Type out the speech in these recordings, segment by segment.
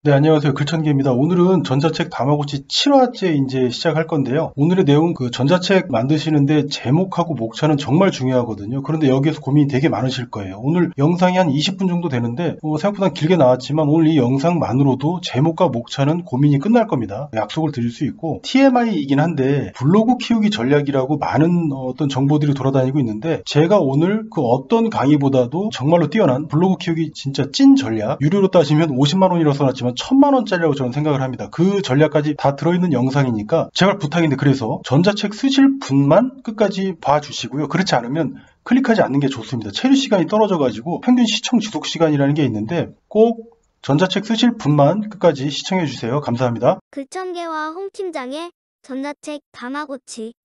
네, 안녕하세요. 글천기입니다. 오늘은 전자책 다마고치 7화째 이제 시작할 건데요. 오늘의 내용 전자책 만드시는데 제목하고 목차는 정말 중요하거든요. 그런데 여기에서 고민이 되게 많으실 거예요. 오늘 영상이 한 20분 정도 되는데 생각보다 길게 나왔지만 오늘 이 영상만으로도 제목과 목차는 고민이 끝날 겁니다. 약속을 드릴 수 있고 TMI이긴 한데 블로그 키우기 전략이라고 많은 어떤 정보들이 돌아다니고 있는데 제가 오늘 그 어떤 강의보다도 정말로 뛰어난 블로그 키우기 진짜 찐 전략, 유료로 따지면 50만 원이라고 써놨지만 1000만 원짜리라고 저는 생각을 합니다. 그 전략까지 다 들어있는 영상이니까 제발 부탁인데, 그래서 전자책 쓰실 분만 끝까지 봐주시고요. 그렇지 않으면 클릭하지 않는 게 좋습니다. 체류 시간이 떨어져가지고 평균 시청 지속 시간이라는 게 있는데 꼭 전자책 쓰실 분만 끝까지 시청해주세요. 감사합니다. 글천계와 홍 팀장의 전자책 다마고치.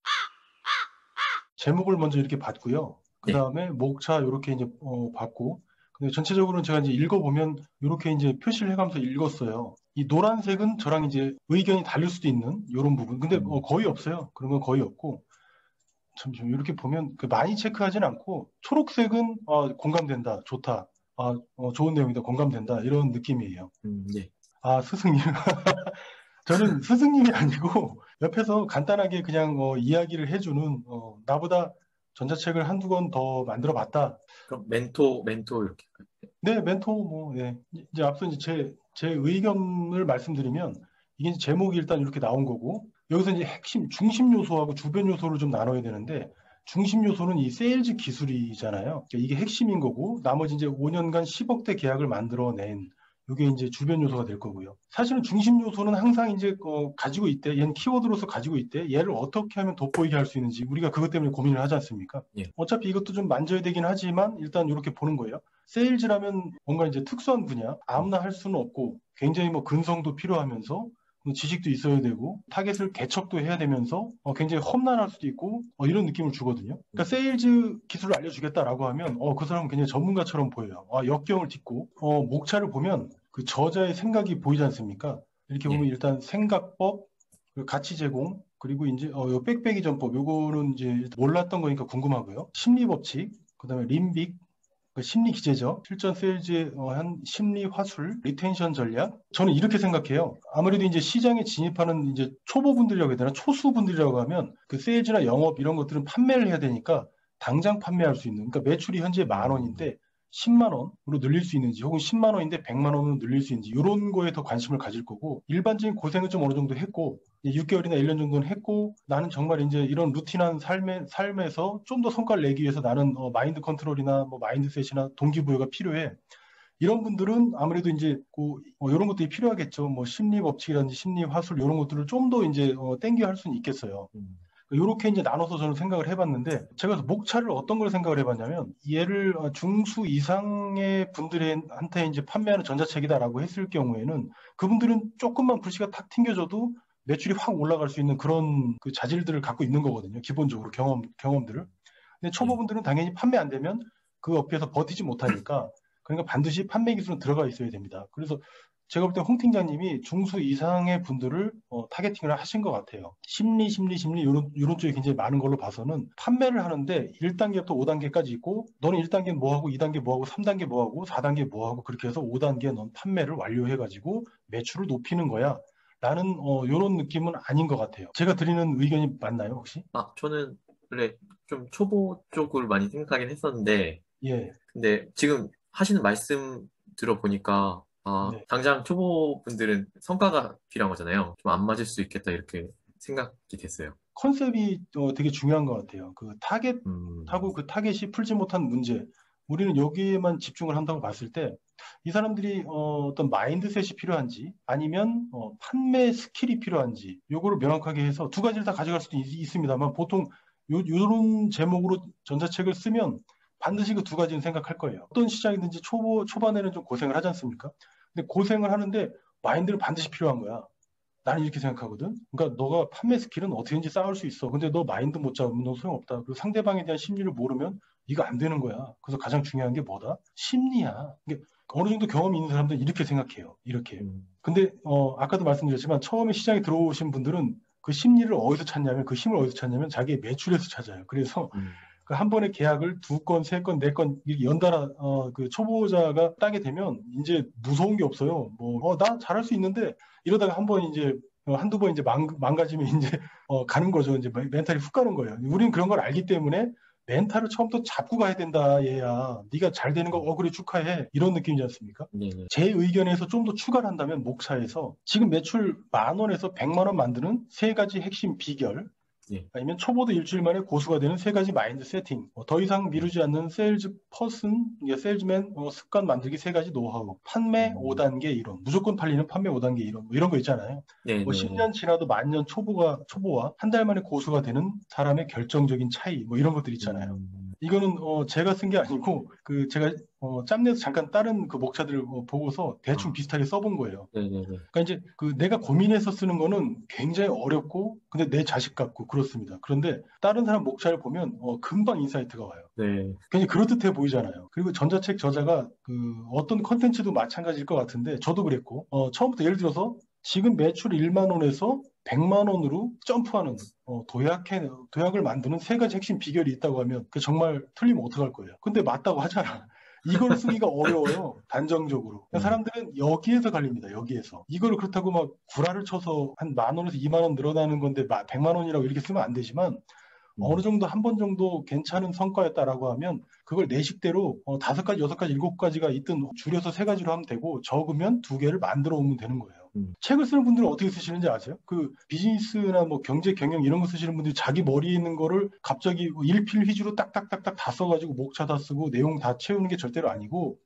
제목을 먼저 이렇게 봤고요. 그 네. 다음에 목차 이렇게 이제 봤고, 근데 전체적으로는 제가 이제 읽어보면 이렇게 이제 표시를 해가면서 읽었어요. 이 노란색은 저랑 이제 의견이 다를 수도 있는 이런 부분. 근데 거의 없어요. 그런 건 거의 없고. 좀 이렇게 보면 많이 체크하진 않고, 초록색은 공감된다, 좋다, 좋은 내용이다, 공감된다, 이런 느낌이에요. 네. 스승님. 저는 스승님이 아니고 옆에서 간단하게 그냥 이야기를 해주는, 나보다 전자책을 한두 권 더 만들어 봤다. 그럼 멘토 이렇게. 네, 멘토 네. 이제 앞서 이제 제 의견을 말씀드리면, 이게 이제 제목이 일단 이렇게 나온 거고, 여기서 이제 핵심 중심 요소하고 주변 요소를 좀 나눠야 되는데, 중심 요소는 이 세일즈 기술이잖아요. 그러니까 이게 핵심인 거고, 나머지 이제 5년간 10억대 계약을 만들어낸, 이게 이제 주변 요소가 될 거고요. 사실은 중심 요소는 항상 이제 가지고 있대. 얘는 키워드로서 가지고 있대. 얘를 어떻게 하면 돋보이게 할 수 있는지 우리가 그것 때문에 고민을 하지 않습니까? 예. 어차피 이것도 좀 만져야 되긴 하지만 일단 이렇게 보는 거예요. 세일즈라면 뭔가 이제 특수한 분야, 아무나 할 수는 없고 굉장히 근성도 필요하면서 지식도 있어야 되고 타겟을 개척도 해야 되면서 굉장히 험난할 수도 있고 이런 느낌을 주거든요. 그러니까 세일즈 기술을 알려주겠다라고 하면 그 사람은 굉장히 전문가처럼 보여요. 역경을 딛고 목차를 보면 그 저자의 생각이 보이지 않습니까? 이렇게 보면 일단 생각법, 그리고 가치 제공, 그리고 이제 요 빽빽이 전법, 요거는 이제 몰랐던 거니까 궁금하고요. 심리 법칙, 그다음에 림빅, 심리 기제죠. 실전 세일즈의 한 심리 화술, 리텐션 전략. 저는 이렇게 생각해요. 아무래도 이제 시장에 진입하는 이제 초보분들이라고 해야 되나, 초수분들이라고 하면 그 세일즈나 영업 이런 것들은 판매를 해야 되니까 당장 판매할 수 있는. 그러니까 매출이 현재 10,000원인데 10만 원으로 늘릴 수 있는지, 혹은 10만 원인데 100만 원으로 늘릴 수 있는지, 이런 거에 더 관심을 가질 거고, 일반적인 고생은 좀 어느 정도 했고 6개월이나 1년 정도는 했고, 나는 정말 이제 이런 루틴한 삶에서 좀 더 성과를 내기 위해서 나는 마인드 컨트롤이나 마인드셋이나 동기부여가 필요해. 이런 분들은 아무래도 이제 이런 것들이 필요하겠죠. 심리 법칙이라든지 심리 화술 이런 것들을 좀 더 이제 땡겨 할 수는 있겠어요. 이렇게 이제 나눠서 저는 생각을 해봤는데, 제가 목차를 어떤 걸 생각을 해봤냐면, 얘를 중수 이상의 분들한테 이제 판매하는 전자책이다라고 했을 경우에는 그분들은 조금만 불씨가 탁 튕겨져도 매출이 확 올라갈 수 있는 그런 그 자질들을 갖고 있는 거거든요. 기본적으로 경험들을. 근데 초보분들은 당연히 판매 안 되면 그 업계에서 버티지 못하니까, 그러니까 반드시 판매 기술은 들어가 있어야 됩니다. 그래서 제가 볼 때 홍 팀장님이 중수 이상의 분들을 타겟팅을 하신 것 같아요. 심리 이런 쪽이 굉장히 많은 걸로 봐서는, 판매를 하는데 1단계부터 5단계까지 있고, 너는 1단계 뭐하고 2단계 뭐하고 3단계 뭐하고 4단계 뭐하고, 그렇게 해서 5단계 넌 판매를 완료해가지고 매출을 높이는 거야 라는 이런 느낌은 아닌 것 같아요. 제가 드리는 의견이 맞나요, 혹시? 저는 원래 좀 초보 쪽을 많이 생각하긴 했었는데, 예. 근데 지금 하시는 말씀 들어보니까 네. 당장 초보분들은 성과가 필요한 거잖아요. 좀 안 맞을 수 있겠다 이렇게 생각이 됐어요. 컨셉이 되게 중요한 것 같아요. 그 타겟하고 그 타겟이 풀지 못한 문제, 우리는 여기에만 집중을 한다고 봤을 때, 이 사람들이 어떤 마인드셋이 필요한지, 아니면 판매 스킬이 필요한지, 요거를 명확하게 해서 두 가지를 다 가져갈 수도 있습니다만, 보통 요런 제목으로 전자책을 쓰면 반드시 그 두 가지는 생각할 거예요. 어떤 시장이든지 초반에는 좀 고생을 하지 않습니까? 근데 고생을 하는데 마인드는 반드시 필요한 거야. 나는 이렇게 생각하거든. 그러니까 너가 판매 스킬은 어떻게든지 쌓을 수 있어. 근데 너 마인드 못 잡으면 너 소용없다. 그리고 상대방에 대한 심리를 모르면 이거 안 되는 거야. 그래서 가장 중요한 게 뭐다? 심리야. 이게 어느 정도 경험이 있는 사람들은 이렇게 생각해요. 이렇게. 근데 아까도 말씀드렸지만 처음에 시장에 들어오신 분들은 그 심리를 어디서 찾냐면, 그 힘을 어디서 찾냐면 자기의 매출에서 찾아요. 그래서 그 한 번에 계약을 2건, 3건, 4건 연달아 그 초보자가 따게 되면 이제 무서운 게 없어요. 뭐 나 잘할 수 있는데 이러다가 한 번 이제 한두 번 이제 망가지면 이제 가는 거죠. 이제 멘탈이 훅 가는 거예요. 우리는 그런 걸 알기 때문에 멘탈을 처음부터 잡고 가야 된다, 얘야. 네가 잘 되는 거, 그래, 축하해. 이런 느낌이지 않습니까? 네. 제 의견에서 좀 더 추가를 한다면, 목차에서 지금 매출 10,000원에서 100만 원 만드는 3가지 핵심 비결, 예. 아니면 초보도 일주일 만에 고수가 되는 3가지 마인드 세팅, 더 이상 미루지 않는 세일즈 퍼슨, 세일즈맨 습관 만들기 3가지 노하우, 판매 5단계 이론, 무조건 팔리는 판매 5단계 이론, 뭐 이런 거 있잖아요. 네, 뭐 네, 10년 지나도 만년 초보와 한 달 만에 고수가 되는 사람의 결정적인 차이, 뭐 이런 것들 있잖아요. 이거는 제가 쓴 게 아니고 그 제가 짬내서 잠깐 다른 그 목차들을 보고서 대충 비슷하게 써본 거예요. 네, 네, 네. 그러니까 이제 그 내가 고민해서 쓰는 거는 굉장히 어렵고 근데 내 자식 같고 그렇습니다. 그런데 다른 사람 목차를 보면 금방 인사이트가 와요. 네. 굉장히 그럴듯해 보이잖아요. 그리고 전자책 저자가 그 어떤 컨텐츠도 마찬가지일 것 같은데 저도 그랬고 처음부터 예를 들어서 지금 매출 1만 원에서 100만 원으로 점프하는 도약을 만드는 3가지 핵심 비결이 있다고 하면 그 정말 틀리면 어떡할 거예요. 근데 맞다고 하잖아. 이걸 쓰기가 어려워요. 단정적으로. 그러니까 사람들은 여기에서 갈립니다. 여기에서. 이걸 그렇다고 막 구라를 쳐서 한 10,000원에서 2만 원 늘어나는 건데 100만 원이라고 이렇게 쓰면 안 되지만 어느 정도 한 번 정도 괜찮은 성과였다라고 하면 그걸 내 식대로 5가지, 6가지, 7가지가 있든 줄여서 3가지로 하면 되고 적으면 2개를 만들어 오면 되는 거예요. 책을 쓰는 분들은 어떻게 쓰시는지 아세요? 그 비즈니스나 뭐 경제, 경영 이런 거 쓰시는 분들이 자기 머리에 있는 거를 갑자기 일필휘주로 딱딱딱딱 다 써가지고 목차 다 쓰고 내용 다 채우는 게 절대로 아니고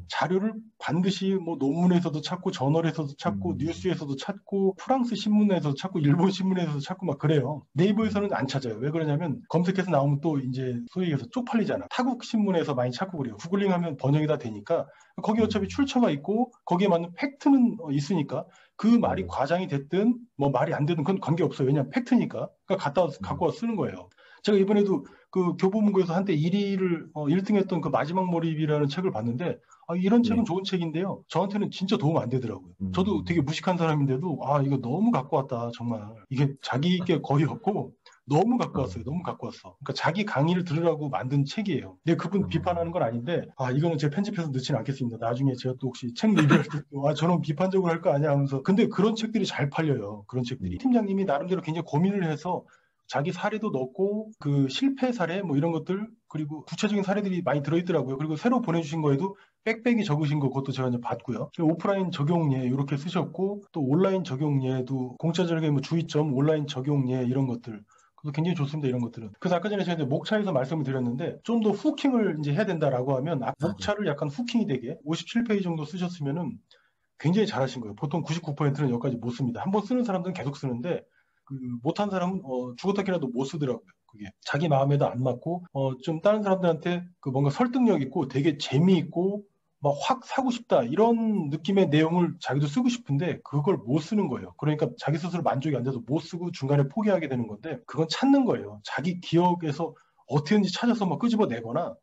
자료를 반드시 뭐 논문에서도 찾고 저널에서도 찾고 뉴스에서도 찾고 프랑스 신문에서도 찾고 일본 신문에서도 찾고 막 그래요. 네이버에서는 안 찾아요. 왜 그러냐면 검색해서 나오면 또 이제 소위 얘기해서 쪽팔리잖아. 타국 신문에서 많이 찾고 그래요. 구글링하면 번역이 다 되니까 거기 어차피 출처가 있고 거기에 맞는 팩트는 있으니까 그 말이 과장이 됐든 뭐 말이 안 되든 그건 관계없어요. 왜냐면 팩트니까. 그러니까 갖고 와서 쓰는 거예요. 제가 이번에도 그 교보문고에서 한때 1위를 1등 했던 그 마지막 몰입이라는 책을 봤는데 이런 책은 좋은 책인데요. 저한테는 진짜 도움 안 되더라고요. 저도 되게 무식한 사람인데도 이거 너무 갖고 왔다 정말. 이게 자기 게 거의 없고 너무 갖고 왔어요. 너무 갖고 왔어. 그러니까 자기 강의를 들으라고 만든 책이에요. 근데 그분 비판하는 건 아닌데 이거는 제가 편집해서 넣지는 않겠습니다. 나중에 제가 또 혹시 책 리뷰할 때 저런 비판적으로 할 거 아니야 하면서 근데 그런 책들이 잘 팔려요. 그런 책들이. 팀장님이 나름대로 굉장히 고민을 해서 자기 사례도 넣고 그 실패 사례 뭐 이런 것들 그리고 구체적인 사례들이 많이 들어있더라고요. 그리고 새로 보내주신 거에도 빽빽이 적으신 거 그것도 제가 이제 봤고요. 오프라인 적용예 이렇게 쓰셨고 또 온라인 적용예도 공짜절개 뭐 주의점 온라인 적용예 이런 것들 그것도 굉장히 좋습니다. 이런 것들은. 그래서 아까 전에 제가 이제 목차에서 말씀을 드렸는데 좀 더 후킹을 이제 해야 된다라고 하면 목차를 약간 후킹이 되게 57페이지 정도 쓰셨으면은 굉장히 잘하신 거예요. 보통 99%는 여기까지 못 씁니다. 한번 쓰는 사람들은 계속 쓰는데 못한 사람은 죽었다기라도 못 쓰더라고요. 그게 자기 마음에도 안 맞고 좀 다른 사람들한테 그 뭔가 설득력 있고 되게 재미있고 막 확 사고 싶다 이런 느낌의 내용을 자기도 쓰고 싶은데 그걸 못 쓰는 거예요. 그러니까 자기 스스로 만족이 안 돼서 못 쓰고 중간에 포기하게 되는 건데 그건 찾는 거예요. 자기 기억에서 어떻게든지 찾아서 막 끄집어내거나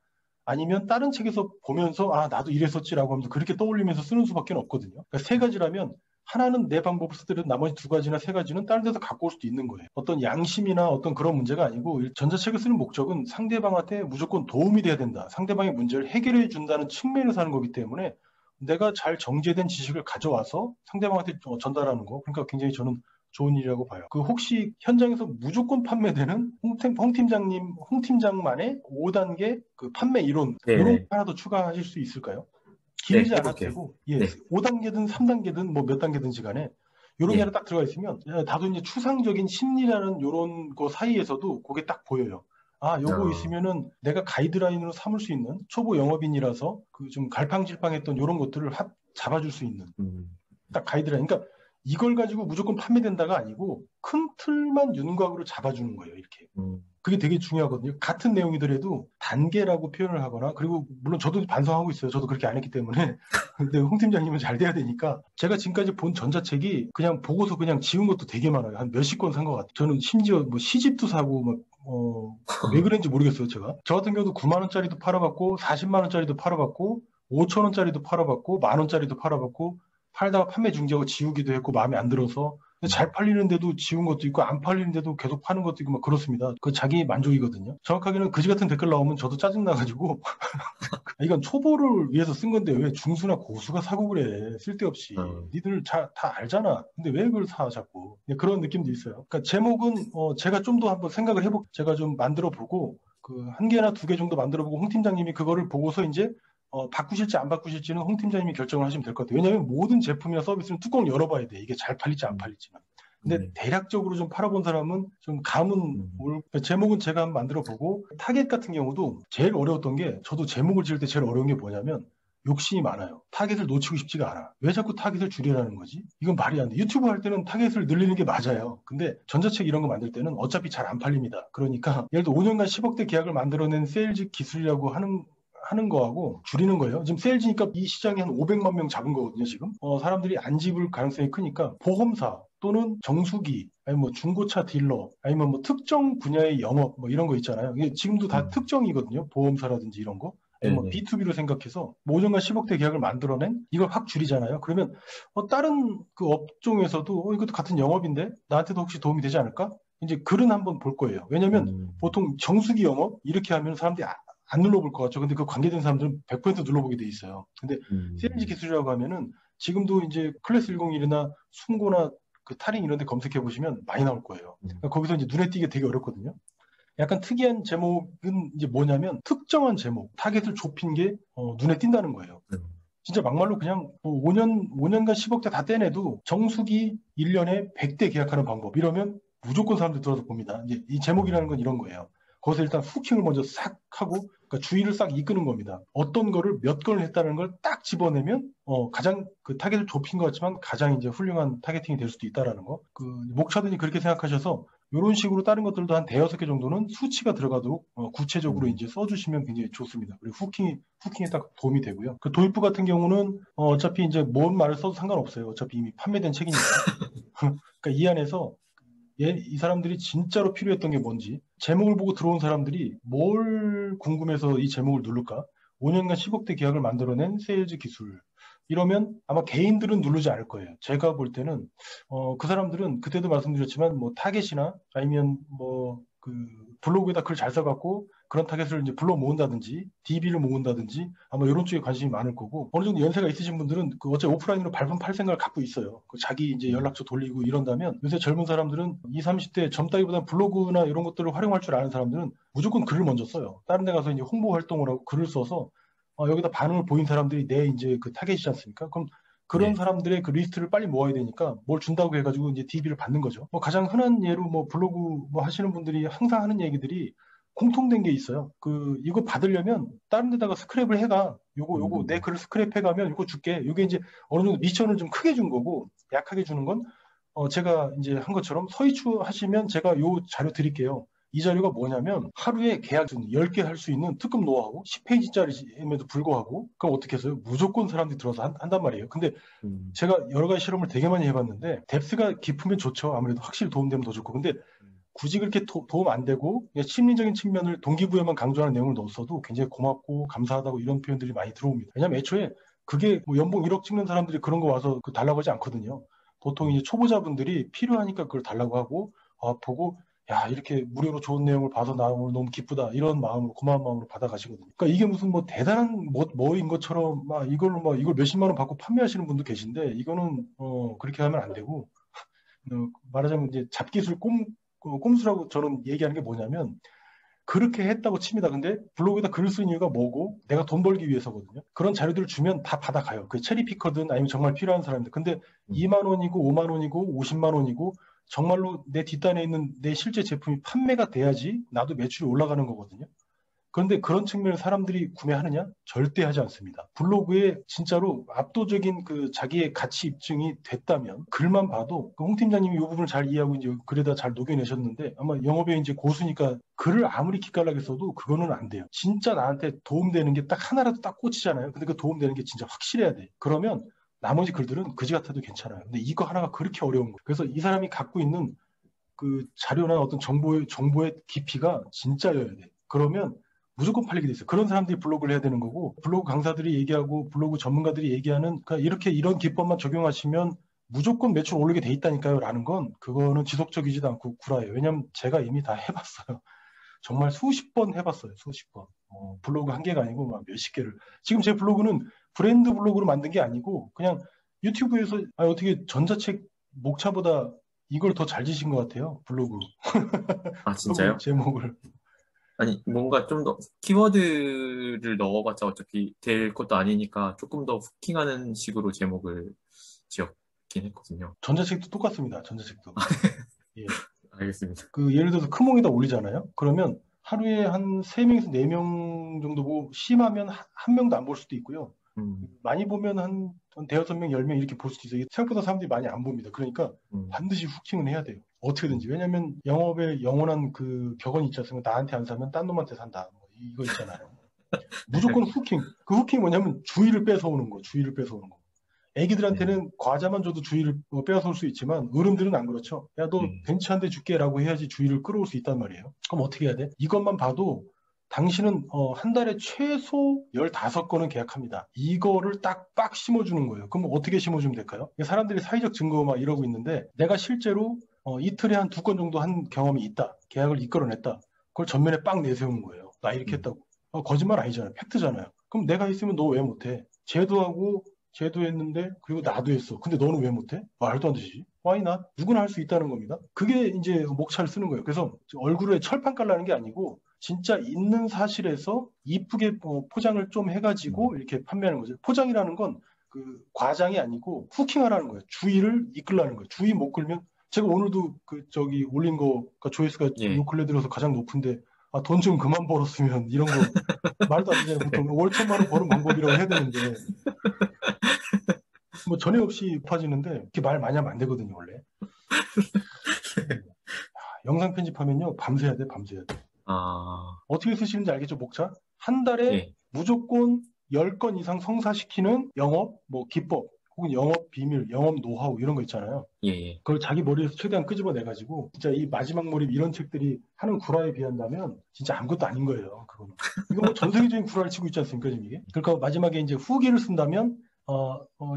아니면 다른 책에서 보면서 나도 이랬었지라고 하면서 그렇게 떠올리면서 쓰는 수밖에 없거든요. 그러니까 3가지라면 하나는 내 방법을 쓰더라도 나머지 2가지나 3가지는 다른 데서 갖고 올 수도 있는 거예요. 어떤 양심이나 어떤 그런 문제가 아니고 전자책을 쓰는 목적은 상대방한테 무조건 도움이 돼야 된다. 상대방의 문제를 해결해 준다는 측면에서 하는 거기 때문에 내가 잘 정제된 지식을 가져와서 상대방한테 전달하는 거. 그러니까 굉장히 저는 좋은 일이라고 봐요. 그 혹시 현장에서 무조건 판매되는 홍 팀장만의 5단계 그 판매 이론 이런 거 하나 더 추가하실 수 있을까요? 길지 않아도 되고, 5단계든 3단계든 뭐 몇 단계든지 간에 이런 게 하나 딱 들어가 있으면 다소 이제 추상적인 심리라는 이런 거 사이에서도 그게 딱 보여요. 요거 있으면은 내가 가이드라인으로 삼을 수 있는 초보 영업인이라서 그 좀 갈팡질팡했던 이런 것들을 잡아줄 수 있는 딱 가이드라인. 그러니까 이걸 가지고 무조건 판매된다가 아니고 큰 틀만 윤곽으로 잡아주는 거예요. 이렇게. 그게 되게 중요하거든요. 같은 내용이더라도 단계라고 표현을 하거나 그리고 물론 저도 반성하고 있어요. 저도 그렇게 안 했기 때문에. 근데 홍 팀장님은 잘 돼야 되니까 제가 지금까지 본 전자책이 그냥 보고서 그냥 지운 것도 되게 많아요. 한 몇십 권 산 것 같아요. 저는 심지어 뭐 시집도 사고 막 왜 그런지 모르겠어요. 제가. 저 같은 경우도 9만 원짜리도 팔아봤고 40만 원짜리도 팔아봤고 5천 원짜리도 팔아봤고 10,000원짜리도 팔아봤고 팔다가 판매 중지하고 지우기도 했고 마음에 안 들어서 근데 잘 팔리는데도 지운 것도 있고 안 팔리는데도 계속 파는 것도 있고 막 그렇습니다. 그 자기 만족이거든요. 정확하게는 그지 같은 댓글 나오면 저도 짜증나가지고 이건 초보를 위해서 쓴 건데 왜 중수나 고수가 사고 그래. 쓸데없이. 니들 다 알잖아. 근데 왜 그걸 사 자꾸. 그런 느낌도 있어요. 그러니까 제목은 제가 좀 더 한번 생각을 해보고 제가 좀 만들어 보고 그 한 개나 두 개 정도 만들어 보고 홍 팀장님이 그거를 보고서 이제 바꾸실지 안 바꾸실지는 홍 팀장님이 결정을 하시면 될 것 같아요. 왜냐하면 모든 제품이나 서비스는 뚜껑을 열어봐야 돼. 이게 잘 팔릴지 안 팔릴지는. 근데 대략적으로 좀 팔아본 사람은 좀 감은 제목은 제가 한번 만들어 보고 타겟 같은 경우도 제일 어려웠던 게 저도 제목을 지을 때 제일 어려운 게 뭐냐면 욕심이 많아요. 타겟을 놓치고 싶지가 않아. 왜 자꾸 타겟을 줄이라는 거지? 이건 말이 안 돼. 유튜브 할 때는 타겟을 늘리는 게 맞아요. 근데 전자책 이런 거 만들 때는 어차피 잘 안 팔립니다. 그러니까 예를 들어 5년간 10억대 계약을 만들어낸 세일즈 기술이라고 하는 거하고 줄이는 거예요. 지금 세일즈니까 이 시장이 한 500만 명 잡은 거거든요, 지금. 사람들이 안 집을 가능성이 크니까 보험사 또는 정수기, 아니면 뭐 중고차 딜러, 아니면 뭐 특정 분야의 영업 뭐 이런 거 있잖아요. 이게 지금도 다 특정이거든요. 보험사라든지 이런 거. 아니면 뭐 B2B로 생각해서 5년간 10억대 계약을 만들어낸 이걸 확 줄이잖아요. 그러면 다른 그 업종에서도 이것도 같은 영업인데 나한테도 혹시 도움이 되지 않을까? 이제 글은 한번 볼 거예요. 왜냐면 보통 정수기 영업 이렇게 하면 사람들이 안 눌러볼 것 같죠. 근데 그 관계된 사람들은 100% 눌러보게 돼 있어요. 근데 세일즈 기술이라고 하면은 지금도 이제 클래스 101이나 순고나 그 타링 이런 데 검색해 보시면 많이 나올 거예요. 그러니까 거기서 이제 눈에 띄게 되게 어렵거든요. 약간 특이한 제목은 이제 뭐냐면 특정한 제목, 타겟을 좁힌 게 눈에 띈다는 거예요. 진짜 막말로 그냥 뭐 5년간 10억대 다 떼내도 정수기 1년에 100대 계약하는 방법 이러면 무조건 사람들 들어서 봅니다. 이제 이 제목이라는 건 이런 거예요. 거기서 일단 후킹을 먼저 싹 하고 그러니까 주의를 싹 이끄는 겁니다. 어떤 거를 몇 건을 했다는 걸 딱 집어내면 가장 그 타겟을 좁힌 것 같지만 가장 이제 훌륭한 타겟팅이 될 수도 있다라는 거. 그 목차든지 그렇게 생각하셔서 이런 식으로 다른 것들도 한 대여섯 개 정도는 수치가 들어가도록 구체적으로 이제 써주시면 굉장히 좋습니다. 그리고 후킹에 딱 도움이 되고요. 그 도입부 같은 경우는 어차피 이제 뭔 말을 써도 상관없어요. 어차피 이미 판매된 책이니까. 그러니까 이 안에서 이 사람들이 진짜로 필요했던 게 뭔지 제목을 보고 들어온 사람들이 뭘 궁금해서 이 제목을 누를까? 5년간 10억대 계약을 만들어낸 세일즈 기술. 이러면 아마 개인들은 누르지 않을 거예요. 제가 볼 때는 그 사람들은 그때도 말씀드렸지만 뭐 타겟이나 아니면 뭐 그 블로그에다 글 잘 써갖고 그런 타겟을 이제 불러 모은다든지 DB를 모은다든지 아마 이런 쪽에 관심이 많을 거고 어느 정도 연세가 있으신 분들은 그 어차피 오프라인으로 발품 팔 생각을 갖고 있어요. 그 자기 이제 연락처 돌리고 이런다면 요새 젊은 사람들은 20, 30대 젊다기보다는 블로그나 이런 것들을 활용할 줄 아는 사람들은 무조건 글을 먼저 써요. 다른 데 가서 이제 홍보 활동을 하고 글을 써서 여기다 반응을 보인 사람들이 내 이제 그 타겟이지 않습니까? 그럼 그런 사람들의 그 리스트를 빨리 모아야 되니까 뭘 준다고 해가지고 이제 DB를 받는 거죠. 가장 흔한 예로 뭐 블로그 뭐 하시는 분들이 항상 하는 얘기들이 공통된 게 있어요. 이거 받으려면 다른 데다가 스크랩을 해가. 요거 내 글을 스크랩 해가면 요거 줄게. 요게 이제 어느 정도 미션을 좀 크게 준 거고 약하게 주는 건 제가 이제 한 것처럼 서이추 하시면 제가 요 자료 드릴게요. 이 자료가 뭐냐면 하루에 계약 10개 할 수 있는 특급 노하우 10페이지짜리임에도 불구하고 그럼 어떻게 해서요? 무조건 사람들이 들어서 한단 말이에요. 근데 제가 여러 가지 실험을 되게 많이 해봤는데 뎁스가 깊으면 좋죠. 아무래도 확실히 도움되면 더 좋고. 근데 굳이 그렇게 도움 안 되고 심리적인 측면을 동기부여만 강조하는 내용을 넣었어도 굉장히 고맙고 감사하다고 이런 표현들이 많이 들어옵니다. 왜냐하면 애초에 그게 뭐 연봉 1억 찍는 사람들이 그런 거 와서 달라고 하지 않거든요. 보통 이제 초보자분들이 필요하니까 그걸 달라고 하고 보고 야 이렇게 무료로 좋은 내용을 봐서 나 오늘 너무 기쁘다 이런 마음으로 고마운 마음으로 받아가시거든요. 그러니까 이게 무슨 뭐 대단한 뭐인 것처럼 이걸 몇십만 원 받고 판매하시는 분도 계신데 이거는 그렇게 하면 안 되고 말하자면 이제 잡기술 꼼수라고 저는 얘기하는 게 뭐냐면 그렇게 했다고 칩니다. 근데 블로그에다 글을 쓴 이유가 뭐고 내가 돈 벌기 위해서거든요. 그런 자료들을 주면 다 받아가요. 그 체리피커든 아니면 정말 필요한 사람들. 근데 2만 원이고 5만 원이고 50만 원이고 정말로 내 뒷단에 있는 내 실제 제품이 판매가 돼야지 나도 매출이 올라가는 거거든요. 그런데 그런 측면을 사람들이 구매하느냐? 절대 하지 않습니다. 블로그에 진짜로 압도적인 그 자기의 가치 입증이 됐다면 글만 봐도 홍 팀장님이 이 부분을 잘 이해하고 이제 글에다 잘 녹여내셨는데 아마 영업에 이제 고수니까 글을 아무리 기깔나게 써도 그거는 안 돼요. 진짜 나한테 도움되는 게 딱 하나라도 딱 꽂히잖아요. 근데 그 도움되는 게 진짜 확실해야 돼. 그러면 나머지 글들은 그지 같아도 괜찮아요. 근데 이거 하나가 그렇게 어려운 거예요. 그래서 이 사람이 갖고 있는 그 자료나 어떤 정보의 깊이가 진짜여야 돼. 그러면 무조건 팔리게 돼 있어요. 그런 사람들이 블로그를 해야 되는 거고 블로그 강사들이 얘기하고 블로그 전문가들이 얘기하는 그러니까 이런 기법만 적용하시면 무조건 매출 오르게 돼 있다니까요 라는 건 그거는 지속적이지도 않고 구라예요. 왜냐면 제가 이미 다 해봤어요. 정말 수십 번 해봤어요. 수십 번. 블로그 한 개가 아니고 막 몇십 개를. 지금 제 블로그는 브랜드 블로그로 만든 게 아니고 그냥 유튜브에서 어떻게 전자책 목차보다 이걸 더 잘 지신 것 같아요. 블로그. 아, 블로그 진짜요? 제목을. 아니, 뭔가 좀 더 키워드를 넣어봤자 어차피 될 것도 아니니까 조금 더 후킹하는 식으로 제목을 지었긴 했거든요. 전자책도 똑같습니다. 전자책도. 예. 알겠습니다. 예를 들어서 크몽에다 올리잖아요. 그러면 하루에 한 3명에서 4명 정도 보고 심하면 한 명도 안 볼 수도 있고요. 많이 보면 한 대여섯 명, 10명 이렇게 볼 수도 있어요. 생각보다 사람들이 많이 안 봅니다. 그러니까 음, 반드시 후킹은 해야 돼요. 어떻게든지. 왜냐면 영업의 영원한 그 격언이 있지 않습니까? 나한테 안 사면 딴 놈한테 산다. 뭐 이거 있잖아요. 무조건 후킹. 그 후킹이 뭐냐면 주의를 뺏어오는 거. 주의를 뺏어오는 거. 네, 애기들한테는 과자만 줘도 주의를 빼앗을 수 있지만 어른들은 안 그렇죠. 야, 너 네. 벤츠 한 대 줄게라고 해야지 주의를 끌어올 수 있단 말이에요. 그럼 어떻게 해야 돼? 이것만 봐도 당신은 한 달에 최소 15건은 계약합니다. 이거를 딱 심어주는 거예요. 그럼 어떻게 심어주면 될까요? 사람들이 사회적 증거 막 이러고 있는데 내가 실제로 이틀에 한 2건 정도 한 경험이 있다. 계약을 이끌어냈다. 그걸 전면에 빡 내세우는 거예요. 나 이렇게 음, 했다고. 거짓말 아니잖아요. 팩트잖아요. 그럼 내가 했으면 너 왜 못해? 제도하고 쟤도 했는데 그리고 나도 했어. 근데 너는 왜 못해? 말도 안 되지. Why not? 누구나 할 수 있다는 겁니다. 그게 이제 목차를 쓰는 거예요. 그래서 얼굴에 철판 깔라는 게 아니고 진짜 있는 사실에서 이쁘게 포장을 좀 음. 해가지고 이렇게 판매하는 거죠. 포장이라는 건 그 과장이 아니고 후킹하라는 거예요. 주의를 이끌라는 거예요. 주의 못 끌면 제가 오늘도 올린 거 그러니까 조회수가 요 예. 근래 들어서 가장 높은데 돈 좀 그만 벌었으면 이런 거 말도 안 되잖아요. 보통 월 1,000만 원 버는 방법이라고 해야 되는데 뭐 전에 없이 높아지는데 이렇게 말 많이 하면 안 되거든요, 원래. 영상 편집하면요, 밤새야 돼, 밤새야 돼. 아, 어떻게 쓰시는지 알겠죠, 목차? 한 달에 예, 무조건 10건 이상 성사시키는 영업, 뭐, 기법, 혹은 영업 비밀, 영업 노하우, 이런 거 있잖아요. 예, 예. 그걸 자기 머리에서 최대한 끄집어내가지고, 진짜 이 마지막 몰입 이런 책들이 하는 구라에 비한다면, 진짜 아무것도 아닌 거예요, 그거는. 이거 뭐 전 세계적인 구라를 치고 있지 않습니까, 지금 이게? 그러니까 마지막에 이제 후기를 쓴다면,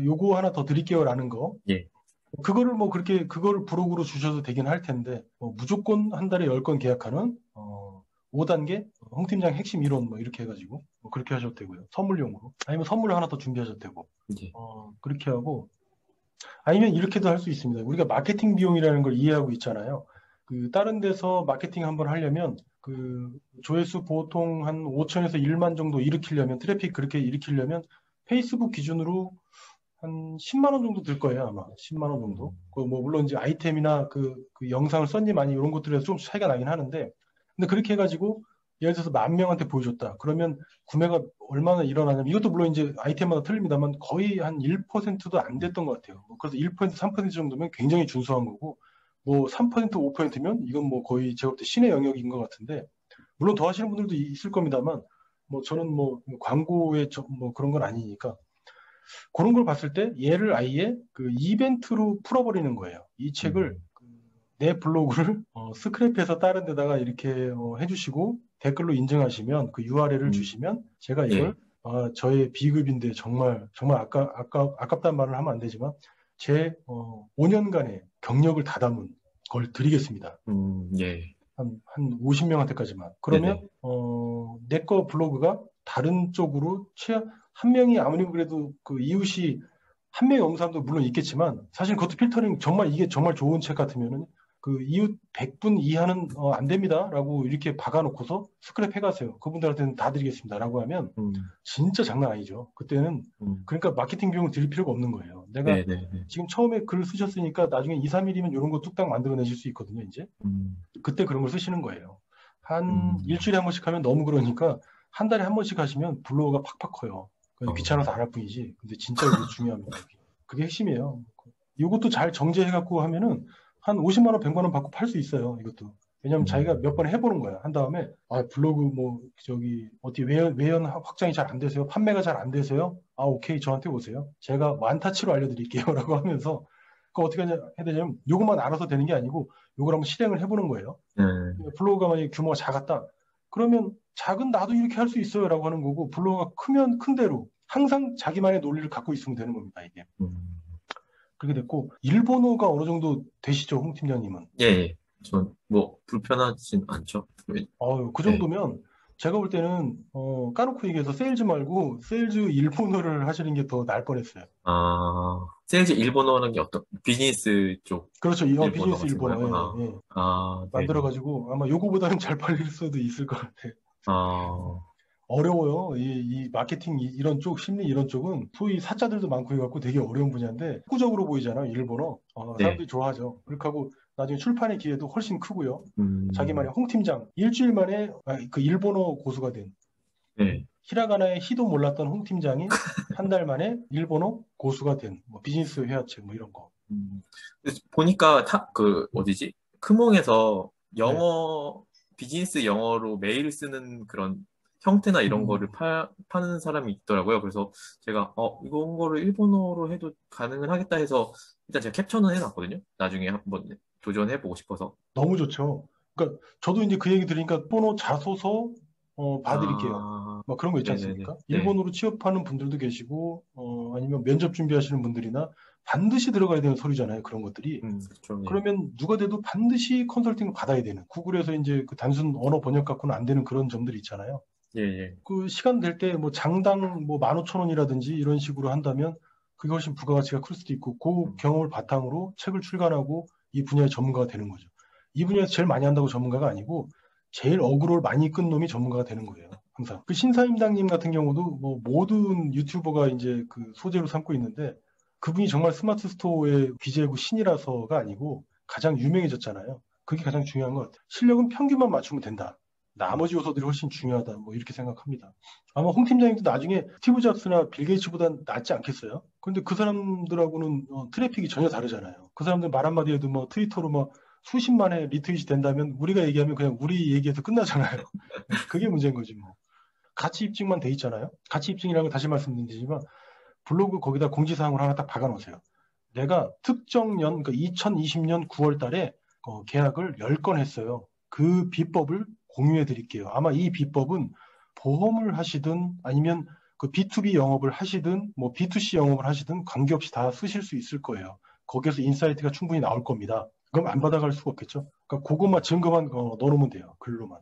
요거 하나 더 드릴게요라는 거, 예. 그거를 뭐 그렇게 그거를 부록으로 주셔도 되긴 할 텐데 무조건 한 달에 10건 계약하는 5단계 홍 팀장 핵심 이론 뭐 이렇게 해가지고 뭐 그렇게 하셔도 되고요. 선물용으로. 아니면 선물 하나 더 준비하셔도 되고 예. 그렇게 하고 아니면 이렇게도 할 수 있습니다. 우리가 마케팅 비용이라는 걸 이해하고 있잖아요. 그 다른 데서 마케팅 한번 하려면 그 조회수 보통 한 5천에서 1만 정도 일으키려면 트래픽 그렇게 일으키려면 페이스북 기준으로 한 10만 원 정도 들 거예요, 아마. 10만 원 정도. 뭐, 물론 이제 아이템이나 그 영상을 썼니 많이 이런 것들에서 좀 차이가 나긴 하는데, 근데 그렇게 해가지고, 예를 들어서 10,000명한테 보여줬다. 그러면 구매가 얼마나 일어나냐면, 이것도 물론 이제 아이템마다 틀립니다만, 거의 한 1%도 안 됐던 것 같아요. 그래서 1%, 3% 정도면 굉장히 준수한 거고, 뭐 3%, 5%면 이건 뭐 거의 제가 볼 때 신의 영역인 것 같은데, 물론 더 하시는 분들도 있을 겁니다만, 뭐 저는 뭐 광고에 뭐 그런 건 아니니까, 그런 걸 봤을 때 얘를 아예 그 이벤트로 풀어버리는 거예요. 이 책을 음, 내 블로그를 스크랩해서 다른 데다가 이렇게 해주시고 댓글로 인증하시면 그 URL을 음, 주시면 제가 이걸 예. 저의 비급인데 정말 아깝다는 말을 하면 안 되지만 제 5년간의 경력을 다 담은 걸 드리겠습니다. 예. 한 50명한테까지만. 그러면, 네네. 내 거 블로그가 다른 쪽으로 한 명이 아무리 그래도 그 이웃이 한 명이 없는 사람도 물론 있겠지만 사실 그것도 필터링 정말 이게 정말 좋은 책 같으면은 그 이웃 100분 이하는 안 됩니다라고 이렇게 박아놓고서 스크랩 해가세요. 그분들한테는 다 드리겠습니다라고 하면 음, 진짜 장난 아니죠. 그때는 음, 그러니까 마케팅 비용을 드릴 필요가 없는 거예요. 내가 네네네. 지금 처음에 글 쓰셨으니까 나중에 2, 3일이면 이런 거 뚝딱 만들어내실 수 있거든요, 이제. 음, 그때 그런 걸 쓰시는 거예요. 한 음, 일주일에 한 번씩 하면 너무 그러니까 한 달에 한 번씩 하시면 블로거가 팍팍 커요. 그냥 귀찮아서 안 할 뿐이지. 근데 진짜 이게 중요합니다. 그게 핵심이에요. 이것도 잘 정제해갖고 하면은 한 50만 원, 100만 원 받고 팔 수 있어요. 이것도. 왜냐면 자기가 몇 번 해보는 거야. 한 다음에 블로그 뭐 어떻게 외연 확장이 잘 안 되세요? 판매가 잘 안 되세요? 오케이 저한테 오세요. 제가 완타치로 알려드릴게요라고 하면서 그 어떻게 해야 되냐면 요것만 알아서 되는 게 아니고 요걸 한번 실행을 해보는 거예요. 블로그가 만약에 규모가 작았다. 그러면 작은 나도 이렇게 할 수 있어요라고 하는 거고 블로그가 크면 큰 대로 항상 자기만의 논리를 갖고 있으면 되는 겁니다. 이게. 음, 그렇게 됐고 일본어가 어느 정도 되시죠, 홍 팀장님은? 예, 예. 전 뭐 불편하진 않죠. 그 네. 정도면 제가 볼 때는 까놓고 얘기해서 세일즈 말고 세일즈 일본어를 하시는 게 더 나을 뻔했어요. 세일즈 일본어라는 게 어떤 비즈니스 쪽 그렇죠. 일본어 비즈니스 같은 거요? 일본어. 예, 예. 네네. 만들어가지고 아마 요거보다는 잘 팔릴 수도 있을 것 같아요. 아, 어려워요. 이 마케팅 이런 쪽, 심리 이런 쪽은 소위 사자들도 많고 해갖고 되게 어려운 분야인데 학구적으로 보이잖아요. 일본어. 네. 사람들이 좋아하죠. 그렇게 하고 나중에 출판의 기회도 훨씬 크고요. 자기만의 음, 홍 팀장 일주일 만에 그 일본어 고수가 된 네. 히라가나의 히도 몰랐던 홍 팀장이 한 달 만에 일본어 고수가 된 뭐 비즈니스 회화책 뭐 이런 거. 음. 그래서 보니까 어디지? 크몽에서 네. 비즈니스 영어로 메일 쓰는 그런 형태나 이런 음, 거를 파는 사람이 있더라고요. 그래서 제가, 이런 거를 일본어로 해도 가능은 하겠다 해서 일단 제가 캡처는 해놨거든요. 나중에 한번 도전해보고 싶어서. 너무 좋죠. 그러니까 저도 이제 그 얘기 들으니까 일본어 자소서 봐드릴게요. 아, 뭐 그런 거 있지 네네네. 않습니까? 네. 일본어로 취업하는 분들도 계시고 아니면 면접 준비하시는 분들이나 반드시 들어가야 되는 서류잖아요. 그런 것들이. 그렇죠. 네. 그러면 누가 돼도 반드시 컨설팅을 받아야 되는 구글에서 이제 그 단순 언어 번역 갖고는 안 되는 그런 점들이 있잖아요. 예, 예. 그 시간 될 때 뭐 장당 뭐 15,000원이라든지 이런 식으로 한다면 그게 훨씬 부가가치가 클 수도 있고 그 음, 경험을 바탕으로 책을 출간하고 이 분야의 전문가가 되는 거죠. 이 분야에서 제일 많이 한다고 전문가가 아니고 제일 어그로를 많이 끈 놈이 전문가가 되는 거예요. 항상. 그 신사임당님 같은 경우도 뭐 모든 유튜버가 이제 그 소재로 삼고 있는데 그분이 정말 스마트 스토어의 BJ고 신이라서가 아니고 가장 유명해졌잖아요. 그게 가장 중요한 것 같아요. 실력은 평균만 맞추면 된다. 나머지 요소들이 훨씬 중요하다. 뭐 이렇게 생각합니다. 아마 홍 팀장님도 나중에 스티브 잡스나 빌 게이츠보다 낫지 않겠어요? 근데 그 사람들하고는 트래픽이 전혀 다르잖아요. 그 사람들 말 한마디 해도 뭐 트위터로 뭐 수십만의 리트윗이 된다면 우리가 얘기하면 그냥 우리 얘기에서 끝나잖아요. 그게 문제인 거지 뭐. 가치 입증만 돼 있잖아요. 가치 입증이라는 건 다시 말씀드리지만 블로그 거기다 공지사항을 하나 딱 박아놓으세요. 내가 특정 년, 그러니까 2020년 9월 달에 계약을 10건 했어요. 그 비법을 공유해 드릴게요. 아마 이 비법은 보험을 하시든 아니면 그 B2B 영업을 하시든 뭐 B2C 영업을 하시든 관계없이 다 쓰실 수 있을 거예요. 거기에서 인사이트가 충분히 나올 겁니다. 그럼 안 받아갈 수가 없겠죠. 그러니까 그것만 증거만 넣어놓으면 돼요. 글로만.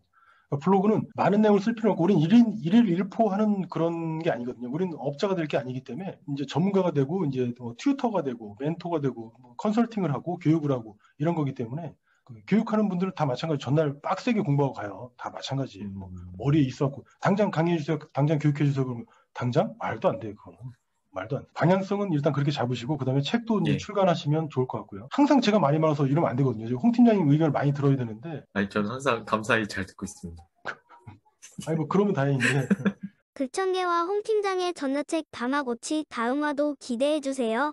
그러니까 블로그는 많은 내용을 쓸 필요 없고 우린 일일 일포 하는 그런 게 아니거든요. 우리는 업자가 될 게 아니기 때문에 이제 전문가가 되고 이제 뭐 튜터가 되고 멘토가 되고 뭐 컨설팅을 하고 교육을 하고 이런 거기 때문에 그 교육하는 분들은 다 마찬가지. 전날 빡세게 공부하고 가요. 다 마찬가지예요. 뭐 음, 머리에 있었고 당장 강의해 주세요. 당장 교육해 주세요. 그러면 당장 말도 안 돼요. 그거는. 말도 안 돼. 방향성은 일단 그렇게 잡으시고 그다음에 책도 이제 예. 출간하시면 좋을 것 같고요. 항상 제가 말이 많아서 이러면 안 되거든요. 지금 홍 팀장님 의견을 많이 들어야 되는데 아니, 저는 항상 감사히 잘 듣고 있습니다. 아니 뭐 그러면 다행인데 글청개와 홍 팀장의 전자책 다마고치 다음화도 기대해주세요.